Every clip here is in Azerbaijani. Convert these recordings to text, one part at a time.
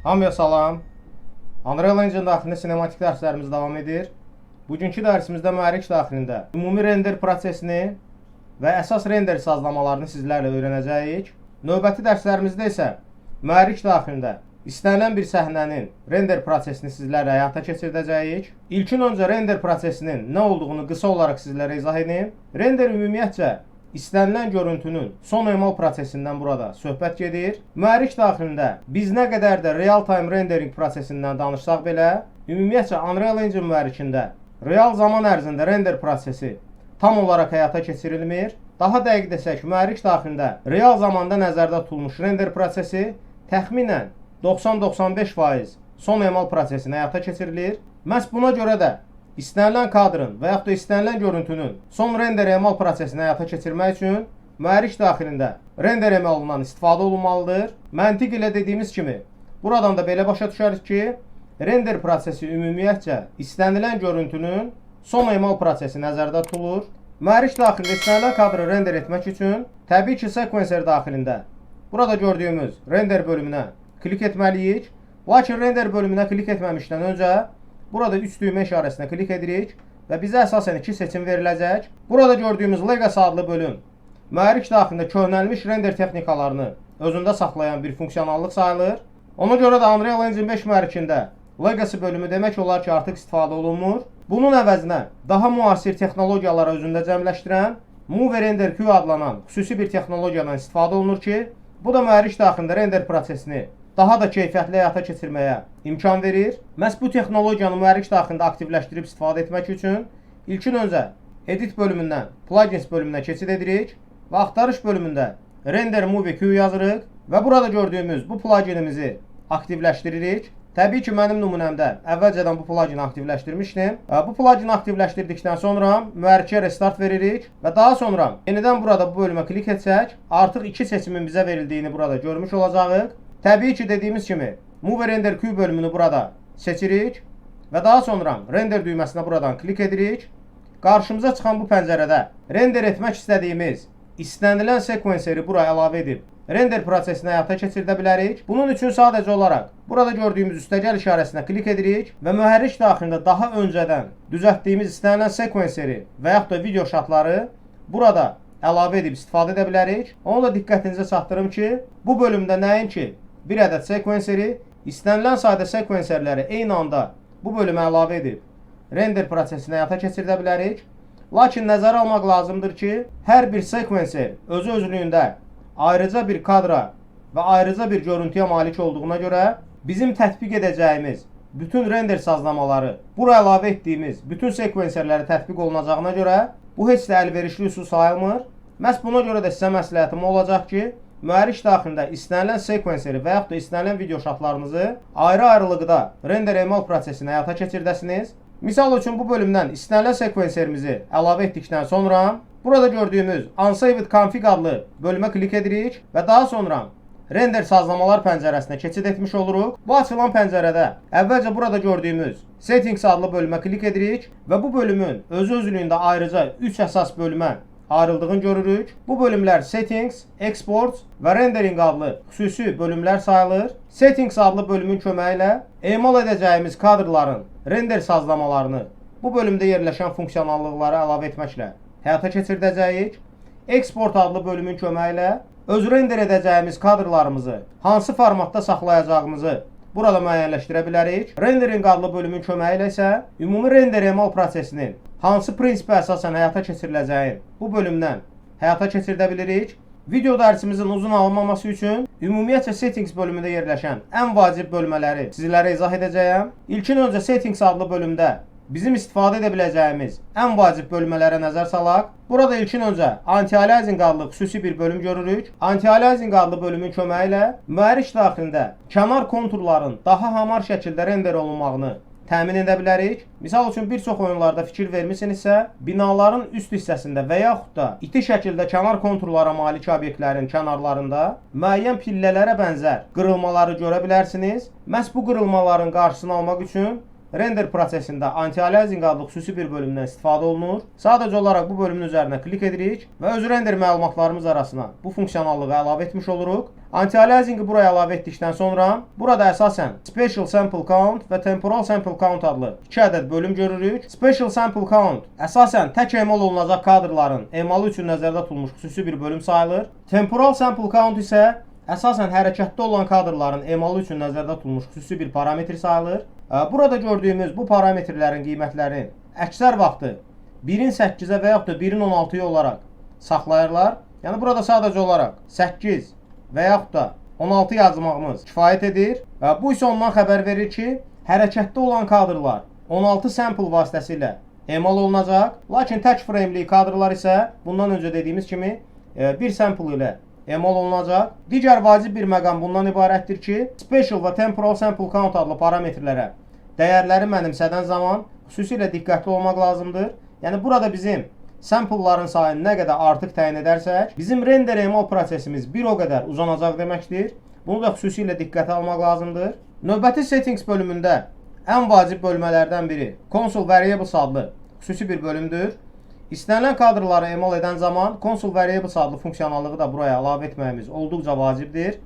Hamıya salam. Unreal Engine daxilində sinematik dərslərimiz davam edir. Bugünkü dərsimizdə mühərrik daxilində ümumi render prosesini və əsas render sazlamalarını sizlərlə öyrənəcəyik. Növbəti dərslərimizdə isə mühərrik daxilində istənilən bir səhnənin render prosesini sizlərlə həyata keçirdəcəyik. İlkin öncə render prosesinin nə olduğunu qısa olaraq sizlərə izah edeyim. Render ümumiyyətcə İstənilən görüntünün son emal prosesindən burada söhbət gedir. Mühərrik daxilində biz nə qədər də real-time rendering prosesindən danışsaq belə, ümumiyyətcə Unreal Engine mühərrikində real zaman ərzində render prosesi tam olaraq həyata keçirilmir. Daha dəqiq desək, mühərrik daxilində real zamanda nəzərdə tutulmuş render prosesi təxminən 90-95% son emal prosesini həyata keçirilir. Məhz buna görə də İstənilən kadrın və yaxud da istənilən görüntünün son render emal prosesini həyata keçirmək üçün mühərrik daxilində render emalından istifadə olunmalıdır. Məntiq ilə dediyimiz kimi, buradan da belə başa düşərik ki, render prosesi ümumiyyətcə istənilən görüntünün son emal prosesi nəzərdə tutulur. Mühərrik daxilində istənilən kadrı render etmək üçün təbii ki, sekvenser daxilində burada gördüyümüz render bölümünə klik etməliyik. Lakin render bölümünə klik etməmişdən öncə burada 3 düymə işarəsinə klik edirik və bizə əsasən 2 seçim veriləcək. Burada gördüyümüz Legacy adlı bölüm mühərrik daxilində köhnəlmiş render texnikalarını özündə saxlayan bir funksiyonallıq sayılır. Ona görə də Unreal Engine 5 mühərrikində Legacy bölümü demək olar ki, artıq istifadə olunmur. Bunun əvəzinə daha müasir texnologiyaları özündə cəmləşdirən Move Render Q adlanan xüsusi bir texnologiyadan istifadə olunur ki, bu da mühərrik daxilində render prosesini daha da keyfiyyətli həyata keçirməyə imkan verir. Məhz bu texnologiyanı mühərrik daxilində aktivləşdirib istifadə etmək üçün ilkin öncə Edit bölümündən Plugins bölümünə keçid edirik və axtarış bölümündə Render Movie Q yazırıq və burada gördüyümüz bu pluginimizi aktivləşdiririk. Təbii ki, mənim nümunəmdə əvvəlcədən bu plugini aktivləşdirmişdim. Bu plugini aktivləşdirdikdən sonra mühərrikə restart veririk və daha sonra yenidən burada bu bölümə klik etsək, artıq 2 seçimin bizə verildiyini burada görmüş olacağıq. Təbii ki, dediyimiz kimi Move Render Q bölümünü burada seçirik və daha sonra render düyməsinə buradan klik edirik. Qarşımıza çıxan bu pəncərədə render etmək istədiyimiz istənilən sekvenseri bura əlavə edib render prosesini həyata keçirdə bilərik. Bunun üçün sadəcə olaraq burada gördüyümüz üstəgəl işarəsinə klik edirik və mühərrik daxilində daha öncədən düzəltdiyimiz istənilən sekvenseri və yaxud da video şatları burada əlavə edib istifadə edə bilərik. Onu da diqqətinizə çatdırım ki, bu bölümdə nəinki bir ədəd sekvenseri, istənilən sayda sekvenserləri eyni anda bu bölümə əlavə edib render prosesini həyata keçirdə bilərik. Lakin nəzərə almaq lazımdır ki, hər bir sekvenser özü-özlüyündə ayrıca bir kadra və ayrıca bir görüntüyə malik olduğuna görə bizim tətbiq edəcəyimiz bütün render sazlamaları, bura əlavə etdiyimiz bütün sekvenserləri tətbiq olunacağına görə bu heç də əlverişli üsul sayılmır. Məhz buna görə də sizə məsləhətim olacaq ki, mühərrik daxilində istənilən sekvenseri və yaxud da istənilən video şatlarınızı ayrı-ayrılıqda render emal prosesini həyata keçirdəsiniz. Misal üçün bu bölümdən istənilən sekvenserimizi əlavə etdikdən sonra burada gördüyümüz Unsaved Config adlı bölümə klik edirik və daha sonra render sazlamalar pəncərəsinə keçid etmiş oluruq. Bu açılan pəncərədə əvvəlcə burada gördüyümüz Settings adlı bölümə klik edirik və bu bölümün özü-özlüyündə ayrıca 3 əsas bölümə ayrıldığını görürük. Bu bölümlər Settings, Export və Rendering adlı xüsusi bölümlər sayılır. Settings adlı bölümün köməyi ilə emal edəcəyimiz kadrların render sazlamalarını bu bölümdə yerləşən funksiyonallıqları əlavə etməklə həyata keçirdəcəyik. Export adlı bölümün köməyi ilə öz render edəcəyimiz kadrlarımızı hansı formatda saxlayacağımızı burada müəyyənləşdirə bilərik. Rendering adlı bölümün köməyi ilə isə ümumi render emal prosesinin hansı prinsipə əsasən həyata keçiriləcəyin bu bölümdən həyata keçirdə bilirik. Video dərsimizin uzun alınmaması üçün ümumiyyətcə Settings bölümündə yerləşən ən vacib bölmələri sizlərə izah edəcəyəm. İlkin öncə Settings adlı bölümdə bizim istifadə edə biləcəyimiz ən vacib bölmələrə nəzər salaq. Burada ilkin öncə Anti-Aliasing adlı xüsusi bir bölüm görürük. Anti-Aliasing adlı bölümün köməyi ilə mühərrik daxilində kənar konturların daha hamar şəkildə render olunmağını təmin edə bilərik. Misal üçün, bir çox oyunlarda fikir vermisinizsə, binaların üst hissəsində və yaxud da iti şəkildə kənar konturlara malik obyektlərin kənarlarında müəyyən pillələrə bənzər qırılmaları görə bilərsiniz. Məhz bu qırılmaların qarşısını almaq üçün render prosesində anti-aliasing adlı xüsusi bir bölümdən istifadə olunur. Sadəcə olaraq bu bölümün üzərinə klik edirik və öz render məlumatlarımız arasına bu funksiyonallığı əlavə etmiş oluruq. Anti-aliasingi buraya əlavə etdikdən sonra burada əsasən Special Sample Count və Temporal Sample Count adlı 2 ədəd bölüm görürük. Special Sample Count əsasən tək emal olunacaq kadrların emalı üçün nəzərdə tutulmuş xüsusi bir bölüm sayılır. Temporal Sample Count isə əsasən hərəkətdə olan kadrların emalı üçün nəzərdə tutulmuş xüsusi bir parametr sayılır. Burada gördüyümüz bu parametrlərin qiymətlərini əksər vaxtı 1-in 8-ə və yaxud da 1-in 16-ya olaraq saxlayırlar. Yəni burada sadəcə olaraq 8 və yaxud da 16 yazmağımız kifayət edir. Bu isə ondan xəbər verir ki, hərəkətdə olan kadrlar 16 sample vasitəsilə emal olunacaq. Lakin tək frame'li kadrlar isə bundan öncə dediyimiz kimi bir sample ilə emal olunacaq. Digər vacib bir məqam bundan ibarətdir ki, Special və Temporal Sample Count adlı parametrlərə dəyərləri mənimsədən zaman xüsusilə diqqətli olmaq lazımdır. Yəni burada bizim sample'ların sayını nə qədər artıq təyin edərsək, bizim render emal prosesimiz bir o qədər uzanacaq deməkdir. Bunu da xüsusilə diqqətə almaq lazımdır. Növbəti settings bölümündə ən vacib bölmələrdən biri Console Variables adlı xüsusi bir bölümdür. İstənilən kadrları emal edən zaman Console Variables adlı funksiyonallığı da buraya əlavə etməyimiz olduqca vacibdir.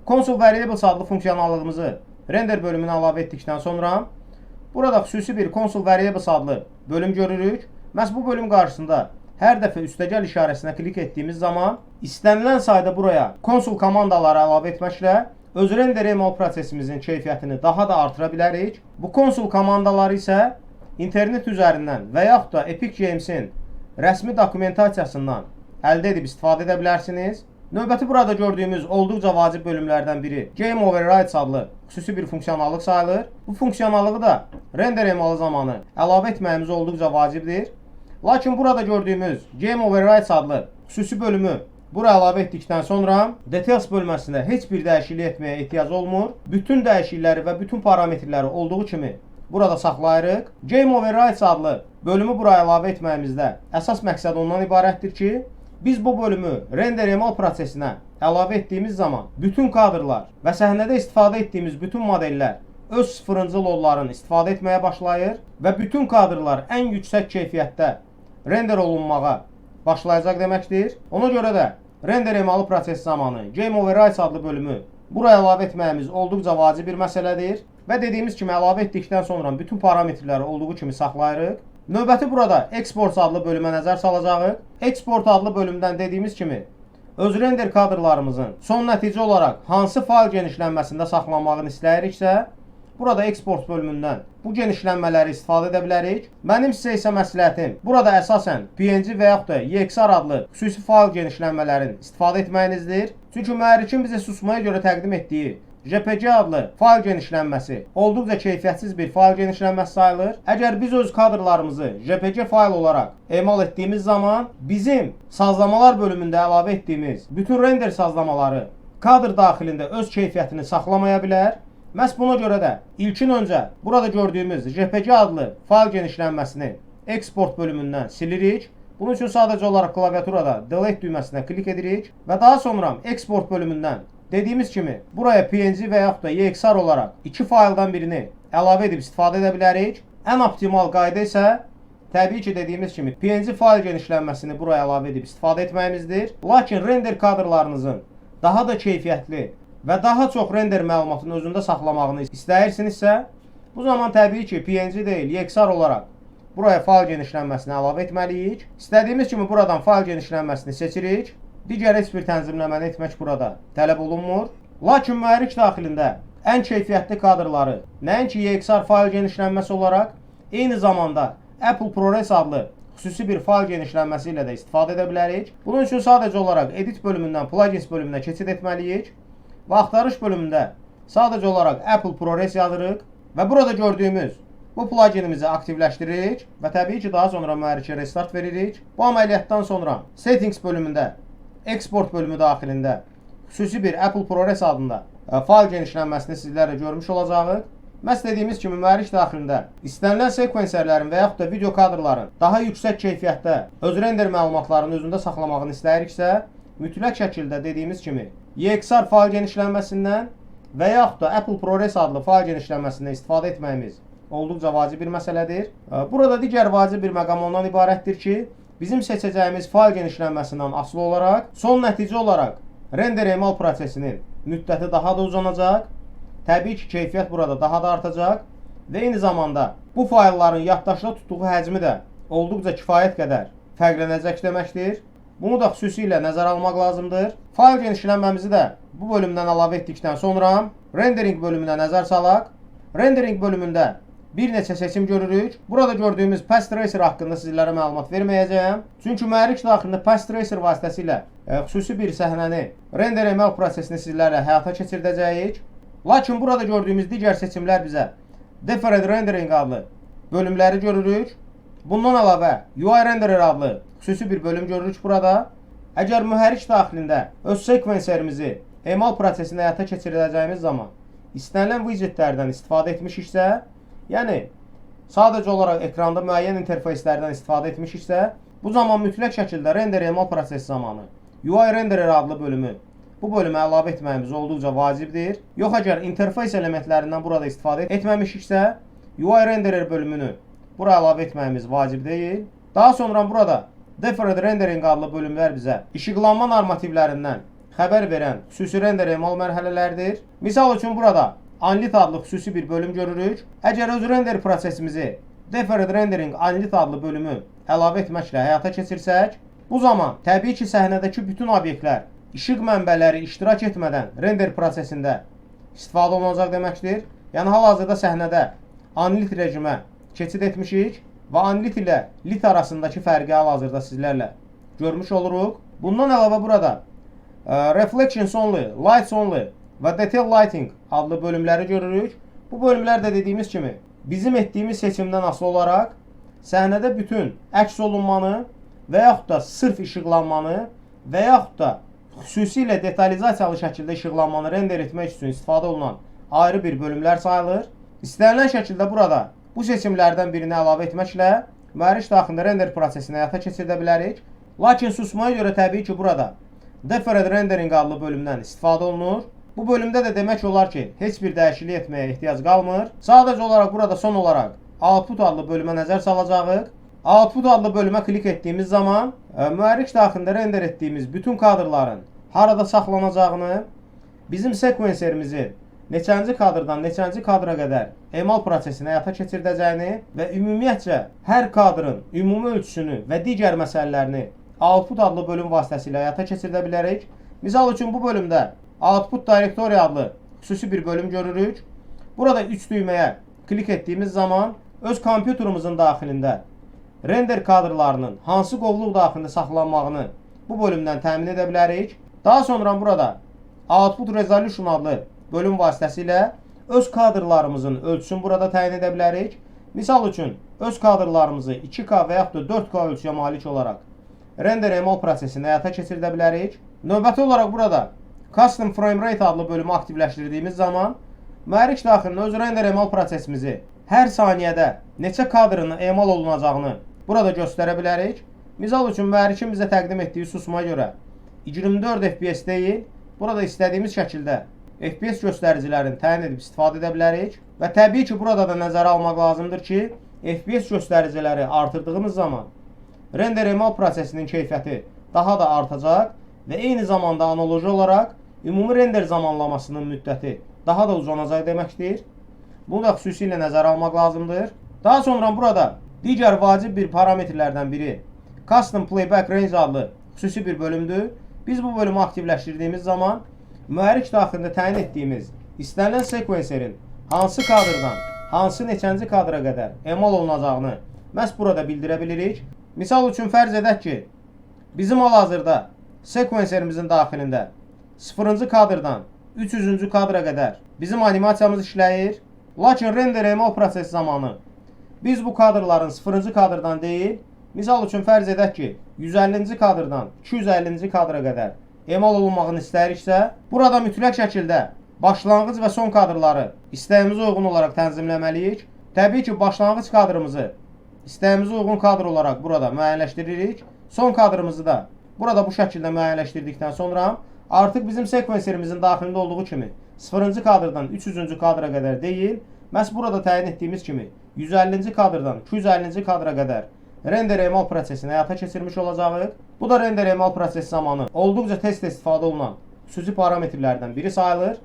Console Variables adlı funksiyonallığımızı render bölümünə əlavə etdikdən sonra burada xüsusi bir Console Variables adlı bölüm görürük. Məhz bu bölüm qarşısında hər dəfə üstəgəl işarəsinə klik etdiyimiz zaman istənilən sayda buraya console komandaları əlavə etməklə öz render emal prosesimizin keyfiyyətini daha da artıra bilərik. Bu console komandaları isə internet üzərindən və yaxud da Epic Games'in rəsmi dokumentasiyasından əldə edib istifadə edə bilərsiniz. Növbəti burada gördüyümüz olduqca vacib bölümlərdən biri Game Overrides adlı xüsusi bir funksiyonallıq sayılır. Bu funksiyonallığı da render emalı zamanı əlavə etməyimiz olduqca vacibdir. Lakin burada gördüyümüz Game Overrides adlı xüsusi bölümü buraya əlavə etdikdən sonra Details bölməsində heç bir dəyişiklik etməyə ehtiyac olmur. Bütün dəyişiklikləri və bütün parametrləri olduğu kimi burada saxlayırıq. Game Overrides adlı bölümü buraya əlavə etməyimizdə əsas məqsəd ondan ibarətdir ki, biz bu bölümü render emal prosesinə əlavə etdiyimiz zaman bütün kadrlar və səhnədə istifadə etdiyimiz bütün modellər öz sıfırıncı lodlarını istifadə etməyə başlayır və bütün kadrlar ən yüksək keyfiyyətdə render olunmağa başlayacaq deməkdir. Ona görə də render emalı prosesi zamanı Game Overrides adlı bölümü buraya əlavə etməyimiz olduqca vacib bir məsələdir. Və dediyimiz kimi əlavə etdikdən sonra bütün parametrləri olduğu kimi saxlayırıq. Növbəti burada Export adlı bölümə nəzər salacağıq. Export adlı bölümdən dediyimiz kimi öz render kadrlarımızın son nəticə olaraq hansı fayl genişlənməsində saxlanmağını istəyiriksə, burada Export bölümündən bu genişlənmələri istifadə edə bilərik. Mənim sizə isə məsləhətim burada əsasən PNG və yaxud da EXR adlı xüsusi fayl genişlənmələrini istifadə etməyinizdir. Çünki mühərrikin bizə susmaya görə təqdim etdiyi JPG adlı fayl genişlənməsi olduqca keyfiyyətsiz bir fayl genişlənməsi sayılır. Əgər biz öz kadrlarımızı JPG fayl olaraq emal etdiyimiz zaman bizim sazlamalar bölümündə əlavə etdiyimiz bütün render sazlamaları kadr daxilində öz keyfiyyətini saxlamaya bilər. Məhz buna görə də ilkin öncə burada gördüyümüz JPG adlı fayl genişlənməsini Export bölümündən silirik. Bunun üçün sadəcə olaraq klaviaturada Delete düyməsinə klik edirik və daha sonra Export bölümündən dediyimiz kimi buraya PNG və yaxud da EXR olaraq iki fayldan birini əlavə edib istifadə edə bilərik. Ən optimal qayda isə təbii ki dediyimiz kimi PNG fayl genişlənməsini buraya əlavə edib istifadə etməyimizdir. Lakin render kadrlarınızın daha da keyfiyyətli və daha çox render məlumatını özündə saxlamağını istəyirsinizsə, bu zaman təbii ki PNG deyil, EXR olaraq buraya fayl genişlənməsini əlavə etməliyik. İstədiyimiz kimi buradan fayl genişlənməsini seçirik. Digər heç bir tənzimləməni etmək burada tələb olunmur. Lakin mühərrik daxilində ən keyfiyyətli kadrları nəinki EXR fayl genişlənməsi olaraq, eyni zamanda Apple ProRes adlı xüsusi bir fayl genişlənməsi ilə də istifadə edə bilərik. Bunun üçün sadəcə olaraq Edit bölümündən Plugins bölümünə keçid etməliyik və axtarış bölümündə sadəcə olaraq Apple ProRes yazırıq və burada gördüyümüz bu pluginimizi aktivləşdiririk və təbii ki daha sonra mühərrikə restart veririk. Bu əməliyyatdan sonra Settings bölümündə Export bölümü daxilində xüsusi bir Apple ProRes adında fayl genişlənməsini sizlərlə görmüş olacağıq. Məhz dediyimiz kimi mühərrik daxilində istənilən sekvenserlərin və yaxud da video kadrların daha yüksək keyfiyyətdə öz render məlumatlarını özündə saxlamağını istəyiriksə, mütləq şəkildə dediyimiz kimi EXR fayl genişlənməsindən və yaxud da Apple ProRes adlı fayl genişlənməsindən istifadə etməyimiz olduqca vacib bir məsələdir. Burada digər vacib bir məqam ondan ibarətdir ki, bizim seçəcəyimiz fayl genişlənməsindən asılı olaraq son nəticə olaraq render emal prosesinin müddəti daha da uzanacaq. Təbii ki, keyfiyyət burada daha da artacaq və eyni zamanda bu faylların yaddaşda tutduğu həcmi də olduqca kifayət qədər fərqlənəcək deməkdir. Bunu da xüsusilə nəzərə almaq lazımdır. Fayl genişlənməmizi də bu bölümdən əlavə etdikdən sonra rendering bölümünə nəzər salaq. Rendering bölümündə bir neçə seçim görürük. Burada gördüyümüz Path Tracer haqqında sizlərə məlumat verməyəcəyəm. Çünki mühərrik daxilində Path Tracer vasitəsilə xüsusi bir səhnəni render emal prosesini sizlərlə həyata keçirdəcəyik. Lakin burada gördüyümüz digər seçimlər bizə Deferred Rendering adlı bölümləri görürük. Bundan əlavə UI Renderer adlı xüsusi bir bölüm görürük burada. Əgər mühərrik daxilində öz sekvenserimizi emal prosesini həyata keçirdəcəyimiz zaman istənilən widgetlərdən istifadə etmişiksə, yəni sadəcə olaraq ekranda müəyyən interfeyslərdən istifadə etmişiksə, bu zaman mütləq şəkildə render emal prosesi zamanı UI Renderer adlı bölümü bu bölümə əlavə etməyimiz olduqca vacibdir. Yox, əgər interfeys elementlərindən burada istifadə etməmişiksə, UI Renderer bölümünü bura əlavə etməyimiz vacib deyil. Daha sonra burada Deferred Rendering adlı bölümlər bizə işıqlanma normativlərindən xəbər verən xüsusi render emal mərhələlərdir. Misal üçün burada Unlit adlı xüsusi bir bölüm görürük. Əgər öz render prosesimizi Deferred Rendering Unlit adlı bölümü əlavə etməklə həyata keçirsək, bu zaman təbii ki, səhnədəki bütün obyektlər işıq mənbələri iştirak etmədən render prosesində istifadə olunacaq deməkdir. Yəni hal-hazırda səhnədə Unlit rejimə keçid etmişik və Unlit ilə Lit arasındakı fərqi hal-hazırda sizlərlə görmüş oluruq. Bundan əlavə burada Reflections Only, Lights Only və Detail Lighting adlı bölümləri görürük. Bu bölümlər də dediyimiz kimi bizim etdiyimiz seçimdən asılı olaraq səhnədə bütün əks olunmanı və yaxud da sırf işıqlanmanı və yaxud da xüsusilə detalizasiyalı şəkildə işıqlanmanı render etmək üçün istifadə olunan ayrı bir bölümlər sayılır. İstənilən şəkildə burada bu seçimlərdən birini əlavə etməklə mühərrik daxilində render prosesini həyata keçirdə bilərik. Lakin susmaya görə təbii ki, burada Deferred Rendering adlı bölümdən istifadə olunur. Bu bölümdə də demək olar ki, heç bir dəyişiklik etməyə ehtiyac qalmır. Sadəcə olaraq burada son olaraq Output adlı bölümə nəzər salacağıq. Output adlı bölümə klik etdiyimiz zaman mühərrik daxilində render etdiyimiz bütün kadrların harada saxlanacağını, bizim sekvenserimizi neçənci kadrdan neçənci kadra qədər emal prosesini həyata keçirdəcəyini və ümumiyyətcə hər kadrın ümumi ölçüsünü və digər məsələlərini Output adlı bölüm vasitəsilə həyata keçirdə bilərik. Misal üçün bu bölümdə Output Directory adlı xüsusi bir bölüm görürük. Burada 3 düyməyə klik etdiyimiz zaman öz kompüterimizin daxilində render kadrlarının hansı qovluq daxilində saxlanmağını bu bölümdən təmin edə bilərik. Daha sonra burada Output Resolution adlı bölüm vasitəsilə öz kadrlarımızın ölçüsünü burada təyin edə bilərik. Misal üçün öz kadrlarımızı 2K və yaxud da 4K ölçüyə malik olaraq render emal prosesini həyata keçirdə bilərik. Növbəti olaraq burada Custom Frame Rate adlı bölümü aktivləşdirdiyimiz zaman mühərrik daxilində öz render emal prosesimizi hər saniyədə neçə kadrının emal olunacağını burada göstərə bilərik. Misal üçün mühərrikin bizə təqdim etdiyi susma görə 24 FPS deyil, burada istədiyimiz şəkildə FPS göstəricilərini təyin edib istifadə edə bilərik. Və təbii ki, burada da nəzərə almaq lazımdır ki, FPS göstəriciləri artırdığımız zaman render emal prosesinin keyfiyyəti daha da artacaq və eyni zamanda analoji olaraq ümumi render zamanlamasının müddəti daha da uzanacaq deməkdir. Bunu da xüsusilə nəzərə almaq lazımdır. Daha sonra burada digər vacib bir parametrlərdən biri Custom Playback Range adlı xüsusi bir bölümdür. Biz bu bölümü aktivləşdirdiyimiz zaman mühərrik daxilində təyin etdiyimiz istənilən sekvenserin hansı kadrdan hansı neçənci kadra qədər emal olunacağını məhz burada bildirə bilirik. Misal üçün fərz edək ki, bizim hal-hazırda sekvenserimizin daxilində 0-cı kadrdan 300-cü kadra qədər bizim animasiyamız işləyir. Lakin render emal prosesi zamanı biz bu kadrların 0-cı kadrdan deyil, misal üçün fərz edək ki, 150-ci kadrdan 250-ci kadra qədər emal olunmağını istəyiriksə, burada mütləq şəkildə başlanğıc və son kadrları istəyimizə uyğun olaraq tənzimləməliyik. Təbii ki, başlanğıc kadrımızı istəyimizə uyğun kadr olaraq burada müəyyənləşdiririk. Son kadrımızı da burada bu şəkildə müəyyənləşdirdikdən sonra artıq bizim sekvenserimizin daxilində olduğu kimi 0-cı kadrdan 300-cü kadra qədər deyil, Məhz burada təyin etdiyimiz kimi 150-ci kadrdan 250-ci kadra qədər render emal prosesini həyata keçirmiş olacağıq. Bu da render emal prosesi zamanı olduqca tez-tez istifadə olunan xüsusi parametrlərdən biri sayılır.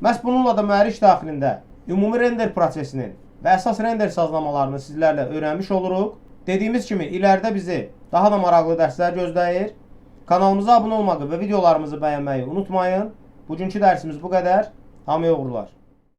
Məhz bununla da mühərrik daxilində ümumi render prosesinin və əsas render sazlamalarını sizlərlə öyrənmiş oluruq. Dediyimiz kimi iləride bizi daha da maraqlı dərslər gözləyir. Kanalımıza abunə olmağı və videolarımızı bəyənməyi unutmayın. Bugünkü dərsimiz bu qədər. Hamıya uğurlar.